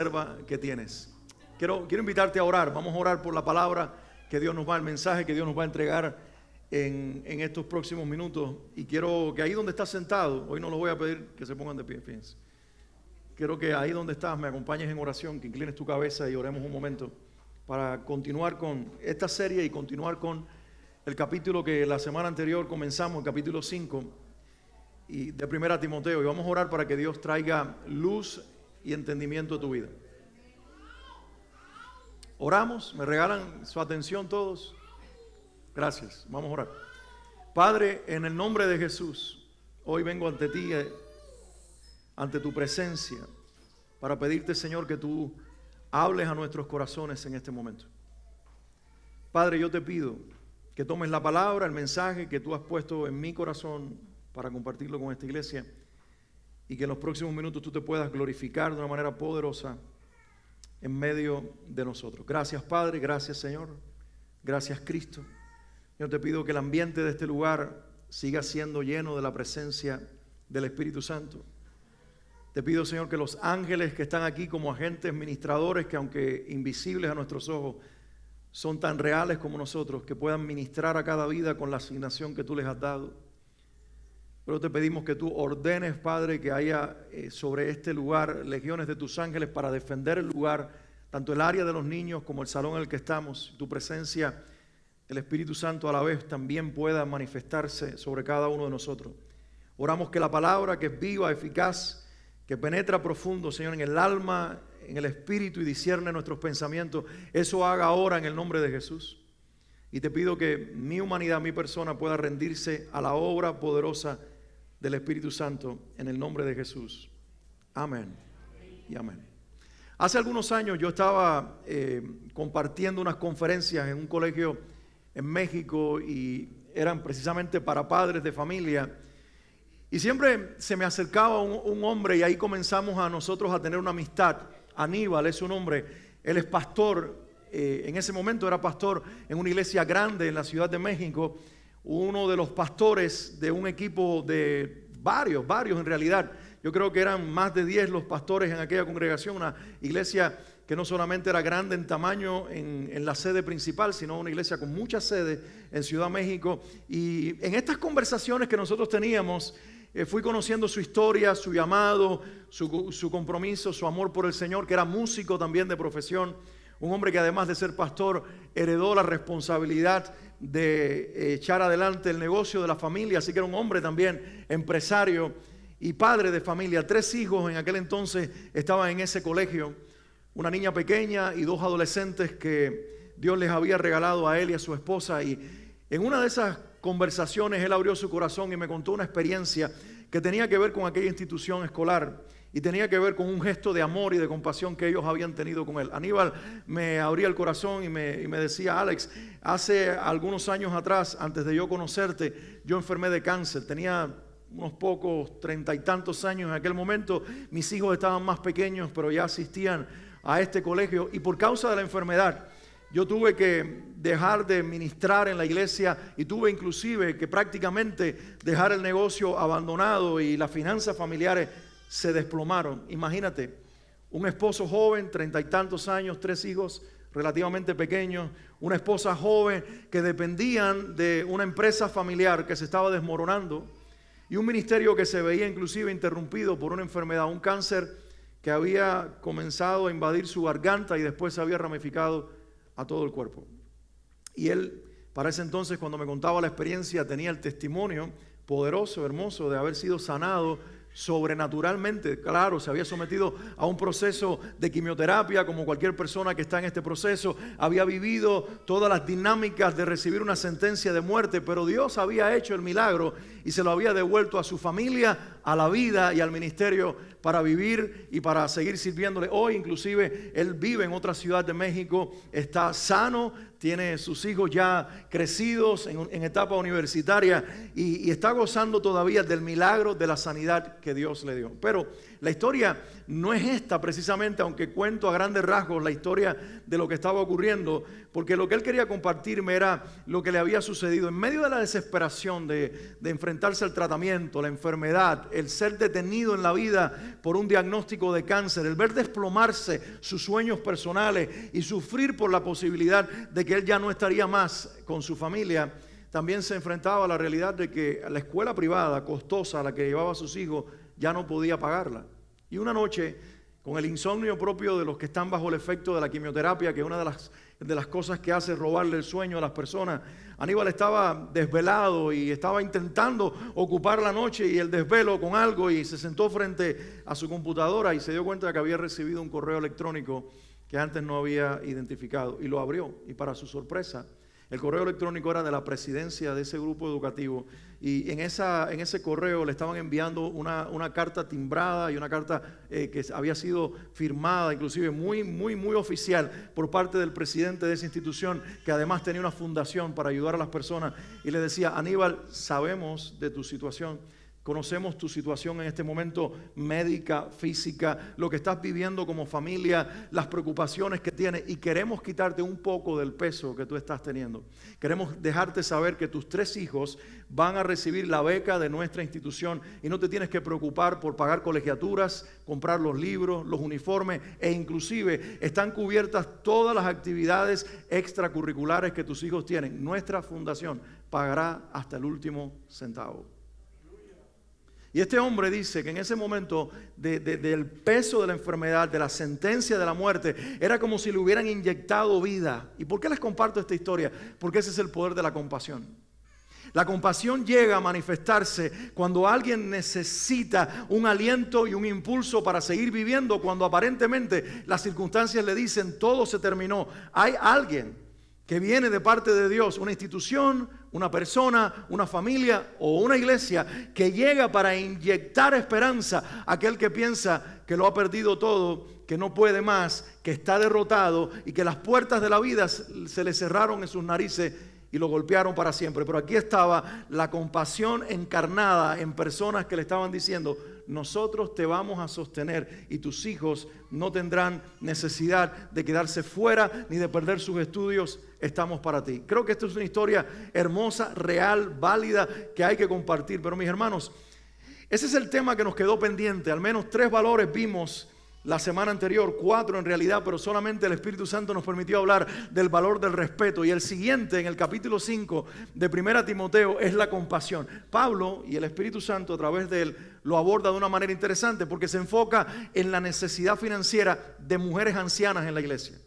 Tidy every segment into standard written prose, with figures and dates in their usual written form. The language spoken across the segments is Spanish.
reserva que tienes. Quiero invitarte a orar. Vamos a orar por la palabra que Dios nos va, el mensaje que Dios nos va a entregar en estos próximos minutos. Y quiero que ahí donde estás sentado, hoy no los voy a pedir que se pongan de pie, fíjense. Quiero que ahí donde estás me acompañes en oración, que inclines tu cabeza y oremos un momento para continuar con esta serie y continuar con el capítulo que la semana anterior comenzamos, el capítulo 5 y de 1 Timoteo. Y vamos a orar para que Dios traiga luz y entendimiento a tu vida. Oramos, me regalan su atención todos. Gracias, vamos a orar. Padre, en el nombre de Jesús, hoy vengo ante ti, ante tu presencia, para pedirte, Señor, que tú hables a nuestros corazones en este momento. Padre, yo te pido que tomes la palabra, el mensaje que tú has puesto en mi corazón para compartirlo con esta iglesia, y que en los próximos minutos tú te puedas glorificar de una manera poderosa en medio de nosotros. Gracias, Padre, gracias, Señor, gracias, Cristo. Yo te pido que el ambiente de este lugar siga siendo lleno de la presencia del Espíritu Santo. Te pido, Señor, que los ángeles que están aquí como agentes ministradores, que aunque invisibles a nuestros ojos, son tan reales como nosotros, que puedan ministrar a cada vida con la asignación que tú les has dado. Pero te pedimos que tú ordenes, Padre, que haya sobre este lugar legiones de tus ángeles para defender el lugar, tanto el área de los niños como el salón en el que estamos. Tu presencia, el Espíritu Santo a la vez también pueda manifestarse sobre cada uno de nosotros. Oramos que la palabra, que es viva, eficaz, que penetra profundo, Señor, en el alma, en el espíritu y discierne nuestros pensamientos, eso haga ahora en el nombre de Jesús. Y te pido que mi humanidad, mi persona pueda rendirse a la obra poderosa del Espíritu Santo en el nombre de Jesús. Amén y amén. Hace algunos años yo estaba compartiendo unas conferencias en un colegio en México y eran precisamente para padres de familia. Y siempre se me acercaba un hombre y ahí comenzamos a nosotros a tener una amistad. Aníbal es su nombre, él es pastor, en ese momento era pastor en una iglesia grande en la Ciudad de México, uno de los pastores de un equipo de varios en realidad. Yo creo que eran más de 10 los pastores en aquella congregación, una iglesia que no solamente era grande en tamaño en la sede principal, sino una iglesia con muchas sedes en Ciudad de México. Y en estas conversaciones que nosotros teníamos, fui conociendo su historia, su llamado, su compromiso, su amor por el Señor, que era músico también de profesión. Un hombre que además de ser pastor, heredó la responsabilidad de echar adelante el negocio de la familia. Así que era un hombre también empresario y padre de familia. 3 hijos en aquel entonces estaban en ese colegio. Una niña pequeña y 2 adolescentes que Dios les había regalado a él y a su esposa. Y en una de esas conversaciones él abrió su corazón y me contó una experiencia que tenía que ver con aquella institución escolar y tenía que ver con un gesto de amor y de compasión que ellos habían tenido con él. Aníbal me abría el corazón y me decía: Alex, hace algunos años atrás, antes de yo conocerte, yo enfermé de cáncer. Tenía unos pocos 30 y tantos años en aquel momento. Mis hijos estaban más pequeños, pero ya asistían a este colegio, y por causa de la enfermedad yo tuve que dejar de ministrar en la iglesia y tuve inclusive que prácticamente dejar el negocio abandonado y las finanzas familiares se desplomaron. Imagínate, un esposo joven, 30 y tantos años, 3 hijos relativamente pequeños, una esposa joven que dependían de una empresa familiar que se estaba desmoronando y un ministerio que se veía inclusive interrumpido por una enfermedad, un cáncer que había comenzado a invadir su garganta y después se había ramificado a todo el cuerpo. Y él, para ese entonces, cuando me contaba la experiencia, tenía el testimonio poderoso, hermoso, de haber sido sanado sobrenaturalmente. Claro, se había sometido a un proceso de quimioterapia como cualquier persona que está en este proceso. Había vivido todas las dinámicas de recibir una sentencia de muerte, pero Dios había hecho el milagro y se lo había devuelto a su familia, a la vida y al ministerio para vivir y para seguir sirviéndole. Hoy inclusive él vive en otra ciudad de México, está sano, tiene sus hijos ya crecidos en etapa universitaria y está gozando todavía del milagro de la sanidad que Dios le dio. Pero la historia no es esta precisamente, aunque cuento a grandes rasgos la historia de lo que estaba ocurriendo, porque lo que él quería compartirme era lo que le había sucedido. En medio de la desesperación de enfrentarse al tratamiento, la enfermedad, el ser detenido en la vida por un diagnóstico de cáncer, el ver desplomarse sus sueños personales y sufrir por la posibilidad de que él ya no estaría más con su familia, también se enfrentaba a la realidad de que la escuela privada costosa a la que llevaba a sus hijos ya no podía pagarla. Y una noche, con el insomnio propio de los que están bajo el efecto de la quimioterapia, que es una de las cosas que hace robarle el sueño a las personas, Aníbal estaba desvelado y estaba intentando ocupar la noche y el desvelo con algo, y se sentó frente a su computadora y se dio cuenta de que había recibido un correo electrónico que antes no había identificado, y lo abrió, y para su sorpresa, el correo electrónico era de la presidencia de ese grupo educativo, y en ese correo le estaban enviando una carta timbrada y una carta que había sido firmada, inclusive muy oficial, por parte del presidente de esa institución, que además tenía una fundación para ayudar a las personas, y le decía: Aníbal, sabemos de tu situación. Conocemos tu situación en este momento médica, física, lo que estás viviendo como familia, las preocupaciones que tienes, y queremos quitarte un poco del peso que tú estás teniendo. Queremos dejarte saber que tus 3 hijos van a recibir la beca de nuestra institución y no te tienes que preocupar por pagar colegiaturas, comprar los libros, los uniformes, e inclusive están cubiertas todas las actividades extracurriculares que tus hijos tienen. Nuestra fundación pagará hasta el último centavo. Y este hombre dice que en ese momento del peso de la enfermedad, de la sentencia de la muerte, era como si le hubieran inyectado vida. ¿Y por qué les comparto esta historia? Porque ese es el poder de la compasión. La compasión llega a manifestarse cuando alguien necesita un aliento y un impulso para seguir viviendo, cuando aparentemente las circunstancias le dicen todo se terminó. Hay alguien que viene de parte de Dios, una institución, una persona, una familia o una iglesia, que llega para inyectar esperanza a aquel que piensa que lo ha perdido todo, que no puede más, que está derrotado y que las puertas de la vida se le cerraron en sus narices y lo golpearon para siempre. Pero aquí estaba la compasión encarnada en personas que le estaban diciendo: nosotros te vamos a sostener y tus hijos no tendrán necesidad de quedarse fuera ni de perder sus estudios. Estamos para ti. Creo que esto es una historia hermosa, real, válida, que hay que compartir. Pero mis hermanos, ese es el tema que nos quedó pendiente. Al menos 3 valores vimos la semana anterior, 4 en realidad, pero solamente el Espíritu Santo nos permitió hablar del valor del respeto. Y el siguiente, en el capítulo 5 de 1 Timoteo, es la compasión. Pablo y el Espíritu Santo, a través de él, lo aborda de una manera interesante, porque se enfoca en la necesidad financiera de mujeres ancianas en la iglesia.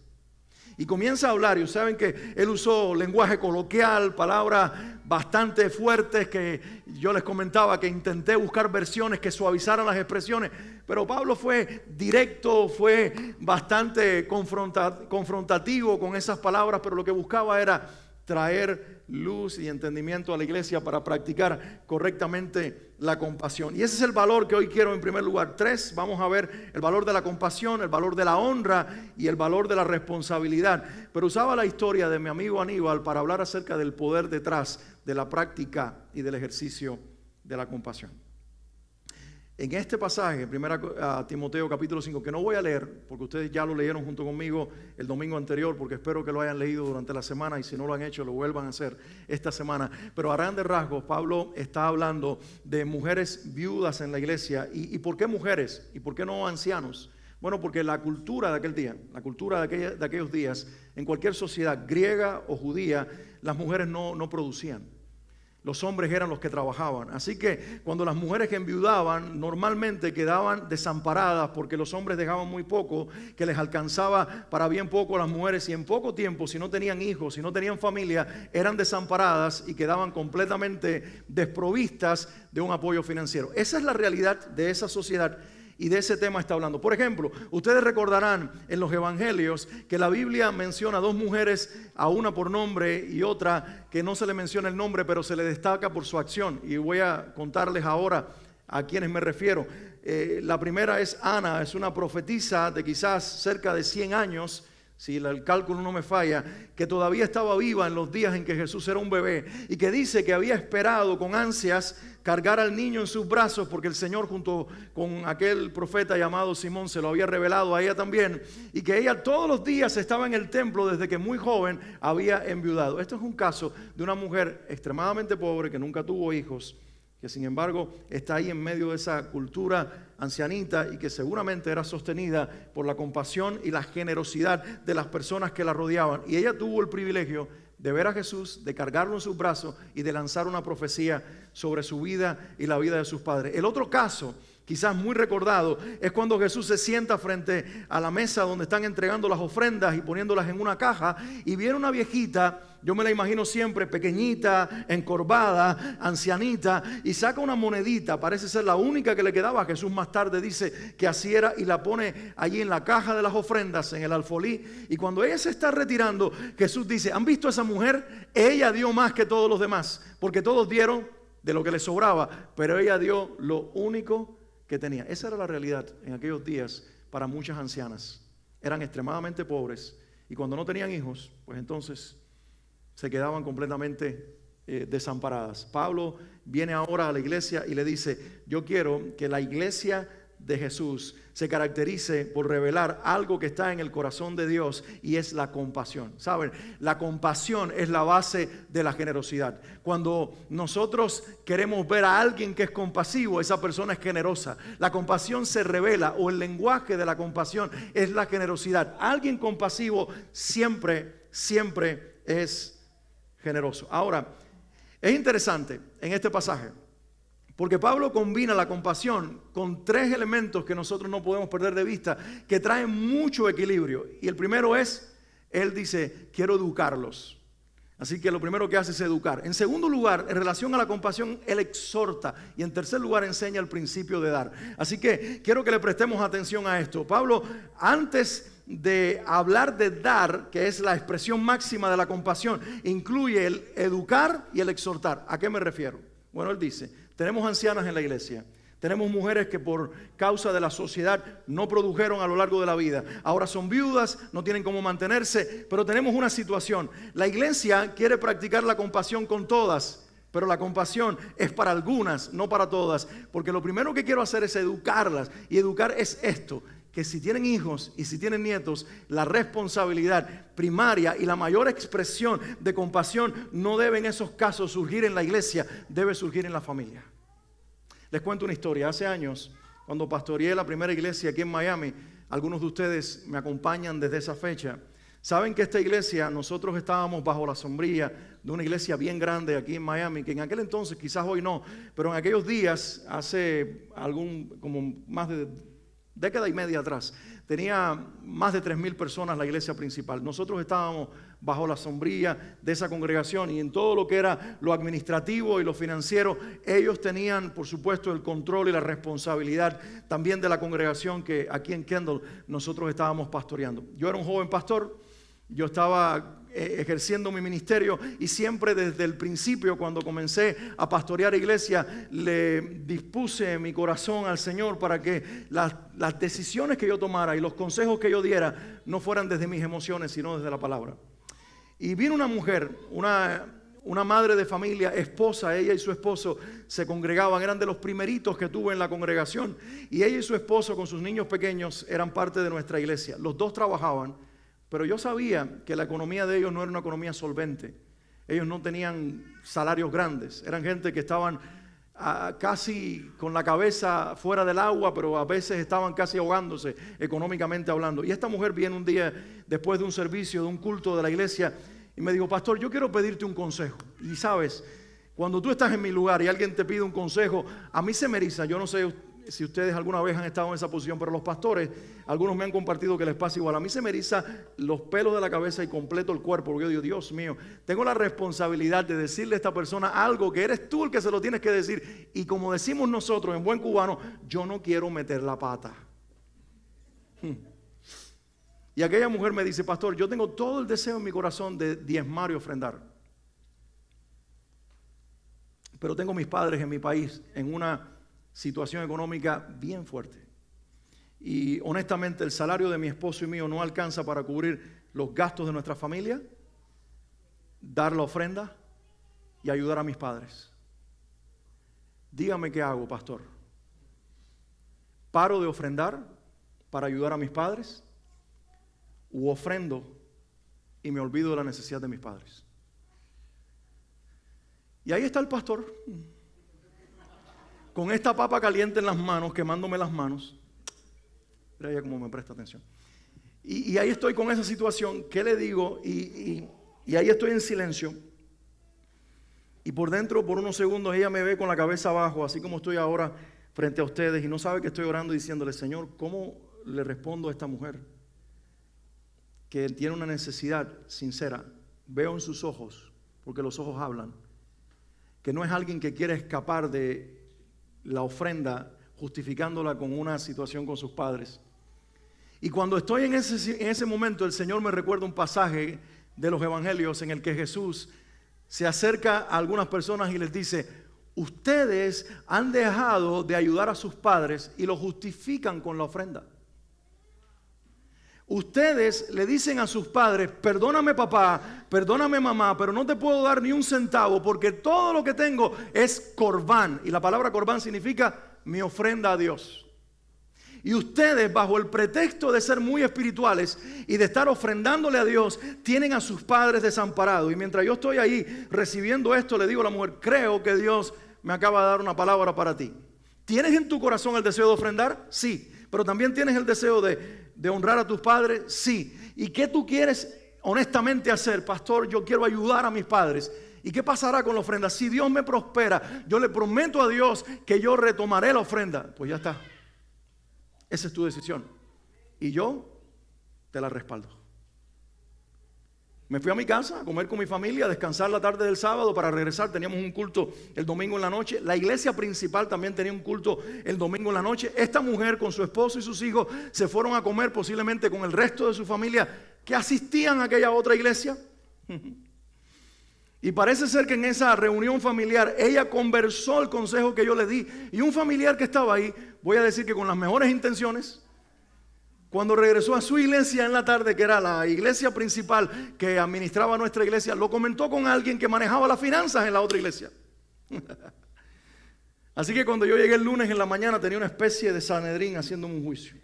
Y comienza a hablar, y saben que él usó lenguaje coloquial, palabras bastante fuertes, que yo les comentaba que intenté buscar versiones que suavizaran las expresiones, pero Pablo fue directo, fue bastante confrontativo con esas palabras, pero lo que buscaba era traer luz y entendimiento a la iglesia para practicar correctamente la compasión. Y ese es el valor que hoy quiero en primer lugar. 3, vamos a ver el valor de la compasión, el valor de la honra y el valor de la responsabilidad. Pero usaba la historia de mi amigo Aníbal para hablar acerca del poder detrás de la práctica y del ejercicio de la compasión. En este pasaje, 1 Timoteo capítulo 5, que no voy a leer, porque ustedes ya lo leyeron junto conmigo el domingo anterior, porque espero que lo hayan leído durante la semana, y si no lo han hecho, lo vuelvan a hacer esta semana. Pero a grandes rasgos, Pablo está hablando de mujeres viudas en la iglesia. ¿Y por qué mujeres? ¿Y por qué no ancianos? Bueno, porque la cultura de aquel día, la cultura de aquellos días, en cualquier sociedad griega o judía, las mujeres no producían. Los hombres eran los que trabajaban. Así que cuando las mujeres que enviudaban normalmente quedaban desamparadas, porque los hombres dejaban muy poco, que les alcanzaba para bien poco a las mujeres, y en poco tiempo, si no tenían hijos, si no tenían familia, eran desamparadas y quedaban completamente desprovistas de un apoyo financiero. Esa es la realidad de esa sociedad. Y de ese tema está hablando. Por ejemplo, ustedes recordarán en los evangelios que la Biblia menciona 2 mujeres, a una por nombre y otra que no se le menciona el nombre, pero se le destaca por su acción. Y voy a contarles ahora a quienes me refiero. La primera es Ana, es una profetisa de quizás cerca de 100 años, si el cálculo no me falla, que todavía estaba viva en los días en que Jesús era un bebé y que dice que había esperado con ansias cargar al niño en sus brazos porque el Señor junto con aquel profeta llamado Simón se lo había revelado a ella también, y que ella todos los días estaba en el templo desde que muy joven había enviudado. Esto es un caso de una mujer extremadamente pobre que nunca tuvo hijos, que sin embargo está ahí en medio de esa cultura ancianita y que seguramente era sostenida por la compasión y la generosidad de las personas que la rodeaban. Y ella tuvo el privilegio de ver a Jesús, de cargarlo en sus brazos y de lanzar una profecía sobre su vida y la vida de sus padres. El otro caso, quizás muy recordado, es cuando Jesús se sienta frente a la mesa donde están entregando las ofrendas y poniéndolas en una caja, y viene una viejita, yo me la imagino siempre pequeñita, encorvada, ancianita, y saca una monedita, parece ser la única que le quedaba. Jesús más tarde dice que así era, y la pone allí en la caja de las ofrendas, en el alfolí, y cuando ella se está retirando, Jesús dice: ¿han visto a esa mujer? Ella dio más que todos los demás, porque todos dieron de lo que les sobraba, pero ella dio lo único que tenía. Esa era la realidad en aquellos días para muchas ancianas. Eran extremadamente pobres, y cuando no tenían hijos, pues entonces se quedaban completamente desamparadas. Pablo viene ahora a la iglesia y le dice: yo quiero que la iglesia de Jesús se caracterice por revelar algo que está en el corazón de Dios, y es la compasión. ¿Saben? La compasión es la base de la generosidad. Cuando nosotros queremos ver a alguien que es compasivo, esa persona es generosa. La compasión se revela, o el lenguaje de la compasión es la generosidad. Alguien compasivo siempre es generoso. Ahora, es interesante en este pasaje, porque Pablo combina la compasión con tres elementos que nosotros no podemos perder de vista, que traen mucho equilibrio. Y el primero es, él dice: quiero educarlos. Así que lo primero que hace es educar. En segundo lugar, en relación a la compasión, él exhorta. Y en tercer lugar, enseña el principio de dar. Así que quiero que le prestemos atención a esto. Pablo, antes de hablar de dar, que es la expresión máxima de la compasión, incluye el educar y el exhortar. ¿A qué me refiero? Bueno, él dice: tenemos ancianas en la iglesia, tenemos mujeres que por causa de la sociedad no produjeron a lo largo de la vida, ahora son viudas, no tienen cómo mantenerse, pero tenemos una situación. La iglesia quiere practicar la compasión con todas, pero la compasión es para algunas, no para todas, porque lo primero que quiero hacer es educarlas, y educar es esto: que si tienen hijos y si tienen nietos, la responsabilidad primaria y la mayor expresión de compasión no debe en esos casos surgir en la iglesia, debe surgir en la familia. Les cuento una historia. Hace años, cuando pastoreé la primera iglesia aquí en Miami, algunos de ustedes me acompañan desde esa fecha. Saben que esta iglesia, nosotros estábamos bajo la sombrilla de una iglesia bien grande aquí en Miami, que en aquel entonces, quizás hoy no, pero en aquellos días, hace como más de década y media atrás, tenía más de 3,000 personas la iglesia principal. Nosotros estábamos bajo la sombrilla de esa congregación, y en todo lo que era lo administrativo y lo financiero, ellos tenían, por supuesto, el control y la responsabilidad también de la congregación que aquí en Kendall nosotros estábamos pastoreando. Yo era un joven pastor, yo estaba ejerciendo mi ministerio, y siempre desde el principio, cuando comencé a pastorear iglesia, le dispuse mi corazón al Señor para que las decisiones que yo tomara y los consejos que yo diera no fueran desde mis emociones, sino desde la palabra. Y vino una mujer, una madre de familia, esposa, ella y su esposo se congregaban, eran de los primeritos que tuve en la congregación, y ella y su esposo con sus niños pequeños eran parte de nuestra iglesia. Los dos trabajaban, pero yo sabía que la economía de ellos no era una economía solvente. Ellos no tenían salarios grandes. Eran gente que estaban casi con la cabeza fuera del agua, pero a veces estaban casi ahogándose económicamente hablando. Y esta mujer viene un día después de un servicio, de un culto de la iglesia, y me dijo: pastor, yo quiero pedirte un consejo. Y sabes, cuando tú estás en mi lugar y alguien te pide un consejo, a mí se me eriza. Yo no sé si ustedes alguna vez han estado en esa posición, pero los pastores, algunos me han compartido que les pasa igual. A mí se me eriza los pelos de la cabeza y completo el cuerpo, porque yo digo: Dios mío, tengo la responsabilidad de decirle a esta persona algo que eres tú el que se lo tienes que decir, y como decimos nosotros en buen cubano, yo no quiero meter la pata. Y aquella mujer me dice: pastor, yo tengo todo el deseo en mi corazón de diezmar y ofrendar, pero tengo mis padres en mi país en una situación económica bien fuerte, y honestamente el salario de mi esposo y mío no alcanza para cubrir los gastos de nuestra familia, dar la ofrenda y ayudar a mis padres. Dígame qué hago, pastor. ¿Paro de ofrendar para ayudar a mis padres? ¿O ofrendo y me olvido de la necesidad de mis padres? Y ahí está el pastor, con esta papa caliente en las manos, quemándome las manos. Mira ella cómo me presta atención. Y ahí estoy con esa situación. ¿Qué le digo? Y ahí estoy en silencio. Y por dentro, por unos segundos, ella me ve con la cabeza abajo, así como estoy ahora frente a ustedes, y no sabe que estoy orando y diciéndole: Señor, ¿cómo le respondo a esta mujer que tiene una necesidad sincera? Veo en sus ojos, porque los ojos hablan, que no es alguien que quiere escapar de la ofrenda justificándola con una situación con sus padres. Y cuando estoy en ese momento, el Señor me recuerda un pasaje de los evangelios en el que Jesús se acerca a algunas personas y les dice: ustedes han dejado de ayudar a sus padres y lo justifican con la ofrenda. Ustedes le dicen a sus padres: perdóname papá, perdóname mamá, pero no te puedo dar ni un centavo porque todo lo que tengo es corbán. Y la palabra corbán significa mi ofrenda a Dios. Y ustedes, bajo el pretexto de ser muy espirituales y de estar ofrendándole a Dios, tienen a sus padres desamparados. Y mientras yo estoy ahí recibiendo esto, le digo a la mujer: creo que Dios me acaba de dar una palabra para ti. ¿Tienes en tu corazón el deseo de ofrendar? Sí. Pero también tienes el deseo de honrar a tus padres. Sí. ¿Y qué tú quieres honestamente hacer? Pastor, yo quiero ayudar a mis padres. ¿Y qué pasará con la ofrenda? Si Dios me prospera, yo le prometo a Dios que yo retomaré la ofrenda. Pues ya está. Esa es tu decisión. Y yo te la respaldo. Me fui a mi casa a comer con mi familia, a descansar la tarde del sábado para regresar. Teníamos un culto el domingo en la noche. La iglesia principal también tenía un culto el domingo en la noche. Esta mujer con su esposo y sus hijos se fueron a comer posiblemente con el resto de su familia que asistían a aquella otra iglesia. Y parece ser que en esa reunión familiar ella conversó el consejo que yo le di. Y un familiar que estaba ahí, voy a decir que con las mejores intenciones, cuando regresó a su iglesia en la tarde, que era la iglesia principal que administraba nuestra iglesia, lo comentó con alguien que manejaba las finanzas en la otra iglesia. Así que cuando yo llegué el lunes en la mañana tenía una especie de Sanedrín haciéndome un juicio.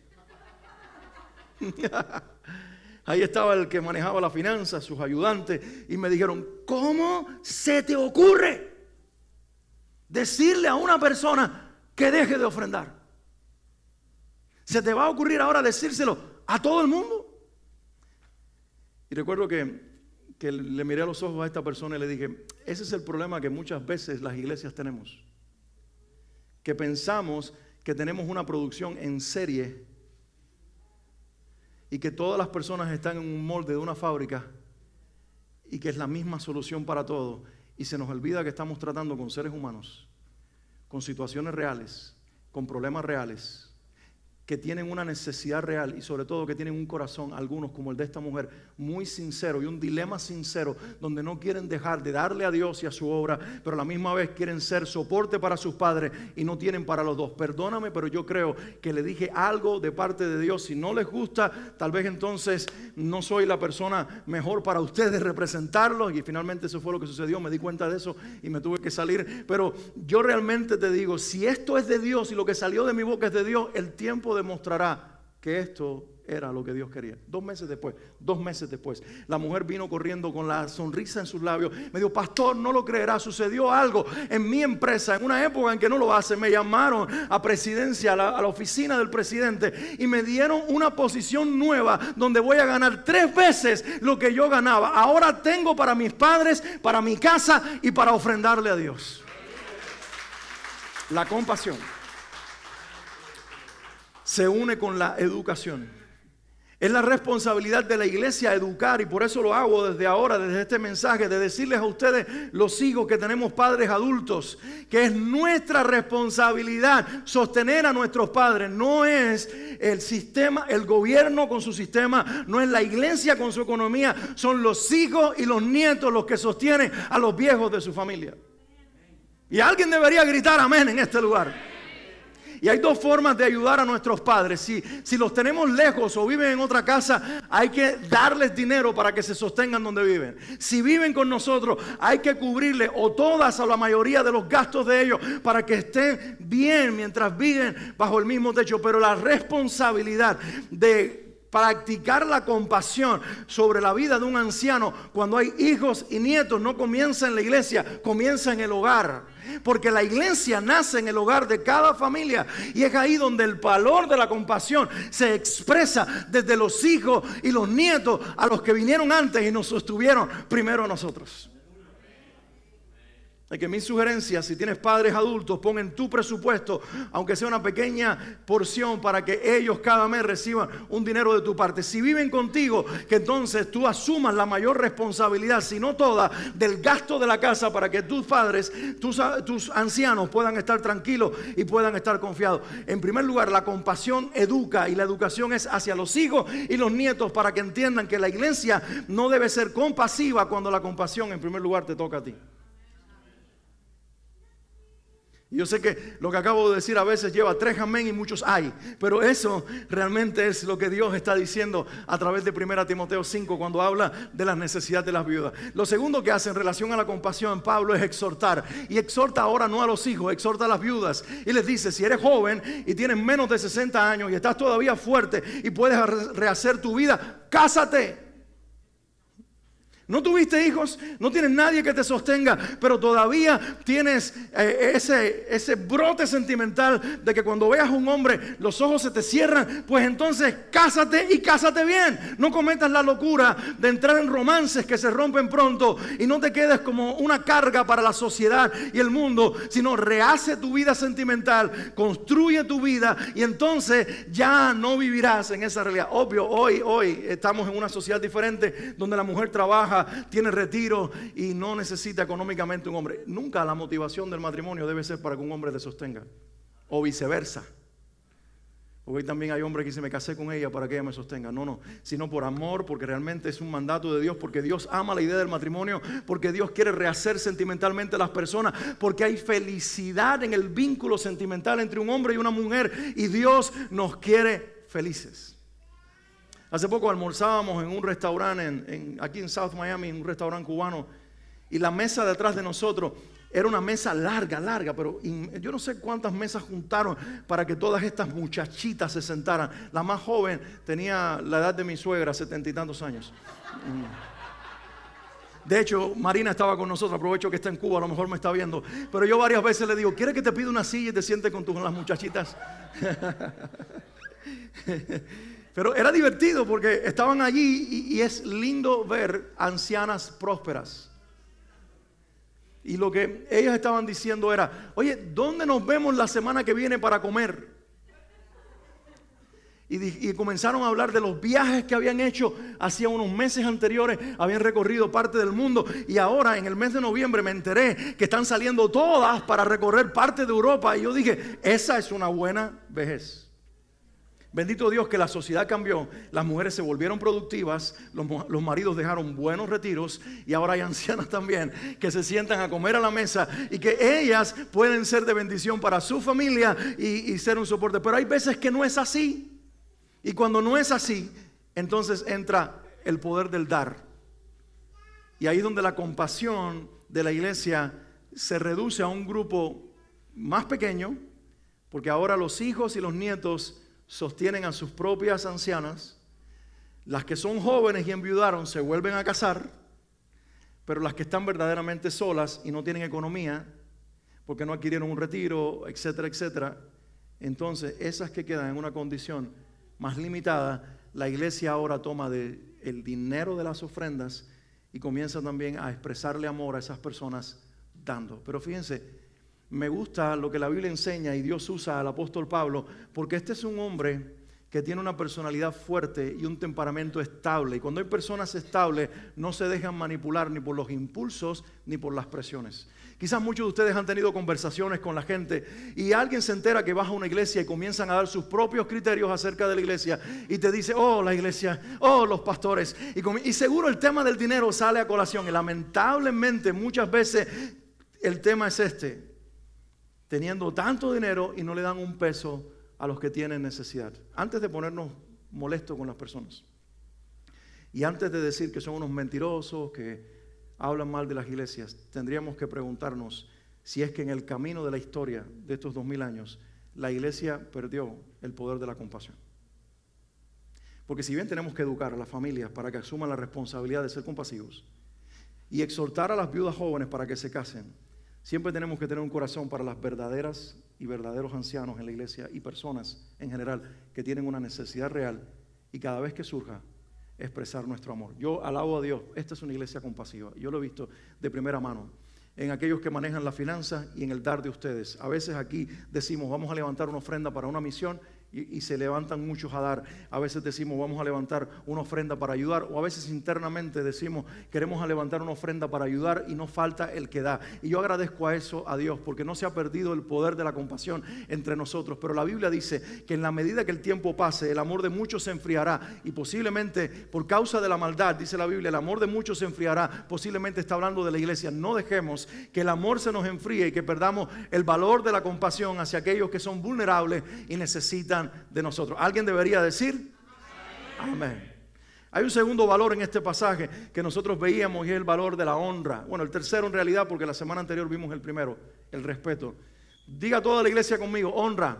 Ahí estaba el que manejaba las finanzas, sus ayudantes, y me dijeron: ¿cómo se te ocurre decirle a una persona que deje de ofrendar? ¿Se te va a ocurrir ahora decírselo a todo el mundo? Y recuerdo que le miré a los ojos a esta persona y le dije: ese es el problema que muchas veces las iglesias tenemos, que pensamos que tenemos una producción en serie y que todas las personas están en un molde de una fábrica y que es la misma solución para todo, y se nos olvida que estamos tratando con seres humanos, con situaciones reales, con problemas reales, que tienen una necesidad real y sobre todo que tienen un corazón, algunos como el de esta mujer, muy sincero y un dilema sincero, donde no quieren dejar de darle a Dios y a su obra, pero a la misma vez quieren ser soporte para sus padres y no tienen para los dos. Perdóname, pero yo creo que le dije algo de parte de Dios. Si no les gusta, tal vez entonces no soy la persona mejor para ustedes representarlos, y finalmente eso fue lo que sucedió. Me di cuenta de eso y me tuve que salir. Pero yo realmente te digo, si esto es de Dios y lo que salió de mi boca es de Dios, el tiempo demostrará que esto era lo que Dios quería. 2 meses después, la mujer vino corriendo con la sonrisa en sus labios. Me dijo: pastor, no lo creerá, sucedió algo en mi empresa, en una época en que no lo hace. Me llamaron a presidencia, a la oficina del presidente, y me dieron una posición nueva donde voy a ganar 3 veces lo que yo ganaba. Ahora tengo para mis padres, para mi casa y para ofrendarle a Dios. La compasión se une con la educación. Es la responsabilidad de la iglesia educar, y por eso lo hago desde ahora, desde este mensaje, de decirles a ustedes, los hijos que tenemos padres adultos, que es nuestra responsabilidad sostener a nuestros padres. No es el sistema, el gobierno con su sistema, no es la iglesia con su economía, son los hijos y los nietos los que sostienen a los viejos de su familia. Y alguien debería gritar amén en este lugar. Y hay dos formas de ayudar a nuestros padres. Si los tenemos lejos o viven en otra casa, hay que darles dinero para que se sostengan donde viven. Si viven con nosotros, hay que cubrirles o todas o la mayoría de los gastos de ellos para que estén bien mientras viven bajo el mismo techo. Pero la responsabilidad de practicar la compasión sobre la vida de un anciano cuando hay hijos y nietos no comienza en la iglesia, comienza en el hogar. Porque la iglesia nace en el hogar de cada familia y es ahí donde el valor de la compasión se expresa desde los hijos y los nietos a los que vinieron antes y nos sostuvieron primero a nosotros. Es que mi sugerencia, si tienes padres adultos, pon en tu presupuesto, aunque sea una pequeña porción, para que ellos cada mes reciban un dinero de tu parte. Si viven contigo, que entonces tú asumas la mayor responsabilidad, si no toda, del gasto de la casa para que tus padres, tus ancianos puedan estar tranquilos y puedan estar confiados. En primer lugar, la compasión educa, y la educación es hacia los hijos y los nietos para que entiendan que la iglesia no debe ser compasiva cuando la compasión en primer lugar te toca a ti. Yo sé que lo que acabo de decir a veces lleva 3 amén y muchos ay, pero eso realmente es lo que Dios está diciendo a través de 1 Timoteo 5 cuando habla de las necesidades de las viudas. Lo segundo que hace en relación a la compasión Pablo es exhortar, y exhorta ahora no a los hijos, exhorta a las viudas y les dice: si eres joven y tienes menos de 60 años y estás todavía fuerte y puedes rehacer tu vida, cásate. No tuviste hijos, no tienes nadie que te sostenga, pero todavía tienes ese brote sentimental de que cuando veas a un hombre los ojos se te cierran, pues entonces cásate y cásate bien. No cometas la locura de entrar en romances que se rompen pronto y no te quedes como una carga para la sociedad y el mundo, sino rehace tu vida sentimental, construye tu vida y entonces ya no vivirás en esa realidad. Obvio, hoy estamos en una sociedad diferente donde la mujer trabaja, tiene retiro y no necesita económicamente un hombre. Nunca la motivación del matrimonio debe ser para que un hombre te sostenga, o viceversa. Porque hoy también hay hombres que dicen: me casé con ella para que ella me sostenga. No, sino por amor, porque realmente es un mandato de Dios, porque Dios ama la idea del matrimonio, porque Dios quiere rehacer sentimentalmente a las personas, porque hay felicidad en el vínculo sentimental entre un hombre y una mujer, y Dios nos quiere felices. Hace poco almorzábamos en un restaurante aquí en South Miami, un restaurante cubano, y la mesa detrás de nosotros era una mesa larga, pero yo no sé cuántas mesas juntaron para que todas estas muchachitas se sentaran. La más joven tenía la edad de mi suegra, 70 y tantos años. De hecho, Marina estaba con nosotros, aprovecho que está en Cuba, a lo mejor me está viendo, pero yo varias veces le digo: ¿quieres que te pida una silla y te sientes con las muchachitas? Pero era divertido porque estaban allí y es lindo ver ancianas prósperas. Y lo que ellas estaban diciendo era: oye, ¿dónde nos vemos la semana que viene para comer? Y comenzaron a hablar de los viajes que habían hecho hacía unos meses anteriores. Habían recorrido parte del mundo y ahora en el mes de noviembre me enteré que están saliendo todas para recorrer parte de Europa. Y yo dije: esa es una buena vejez. Bendito Dios que la sociedad cambió, las mujeres se volvieron productivas, los maridos dejaron buenos retiros y ahora hay ancianas también que se sientan a comer a la mesa y que ellas pueden ser de bendición para su familia y ser un soporte. Pero hay veces que no es así, y cuando no es así, entonces entra el poder del dar. Y ahí es donde la compasión de la iglesia se reduce a un grupo más pequeño, porque ahora los hijos y los nietos sostienen a sus propias ancianas. Las que son jóvenes y enviudaron se vuelven a casar, pero las que están verdaderamente solas y no tienen economía porque no adquirieron un retiro, etcétera, etcétera, entonces esas que quedan en una condición más limitada, la iglesia ahora toma el dinero de las ofrendas y comienza también a expresarle amor a esas personas dando. Pero fíjense, me gusta lo que la Biblia enseña y Dios usa al apóstol Pablo, porque este es un hombre que tiene una personalidad fuerte y un temperamento estable. Y cuando hay personas estables, no se dejan manipular ni por los impulsos ni por las presiones. Quizás muchos de ustedes han tenido conversaciones con la gente y alguien se entera que vas a una iglesia y comienzan a dar sus propios criterios acerca de la iglesia y te dice: oh, la iglesia, oh, los pastores. Y seguro el tema del dinero sale a colación. Y lamentablemente muchas veces el tema es este: teniendo tanto dinero y no le dan un peso a los que tienen necesidad. Antes de ponernos molestos con las personas y antes de decir que son unos mentirosos, que hablan mal de las iglesias, tendríamos que preguntarnos si es que en el camino de la historia de estos 2000 años la iglesia perdió el poder de la compasión. Porque si bien tenemos que educar a las familias para que asuman la responsabilidad de ser compasivos y exhortar a las viudas jóvenes para que se casen, siempre tenemos que tener un corazón para las verdaderas y verdaderos ancianos en la iglesia y personas en general que tienen una necesidad real y cada vez que surja, expresar nuestro amor. Yo alabo a Dios, esta es una iglesia compasiva. Yo lo he visto de primera mano en aquellos que manejan las finanzas y en el dar de ustedes. A veces aquí decimos, vamos a levantar una ofrenda para una misión y se levantan muchos a dar. A veces decimos, vamos a levantar una ofrenda para ayudar, o a veces internamente decimos, queremos levantar una ofrenda para ayudar y no falta el que da. Y yo agradezco a eso a Dios, porque no se ha perdido el poder de la compasión entre nosotros. Pero la Biblia dice que en la medida que el tiempo pase, el amor de muchos se enfriará, y posiblemente por causa de la maldad, dice la Biblia, el amor de muchos se enfriará. Posiblemente está hablando de la iglesia. No dejemos que el amor se nos enfríe y que perdamos el valor de la compasión hacia aquellos que son vulnerables y necesitan de nosotros. ¿Alguien debería decir? Amén. Hay un segundo valor en este pasaje que nosotros veíamos y es el valor de la honra. Bueno, el tercero en realidad, porque la semana anterior vimos el primero, el respeto. Diga toda la iglesia conmigo, honra.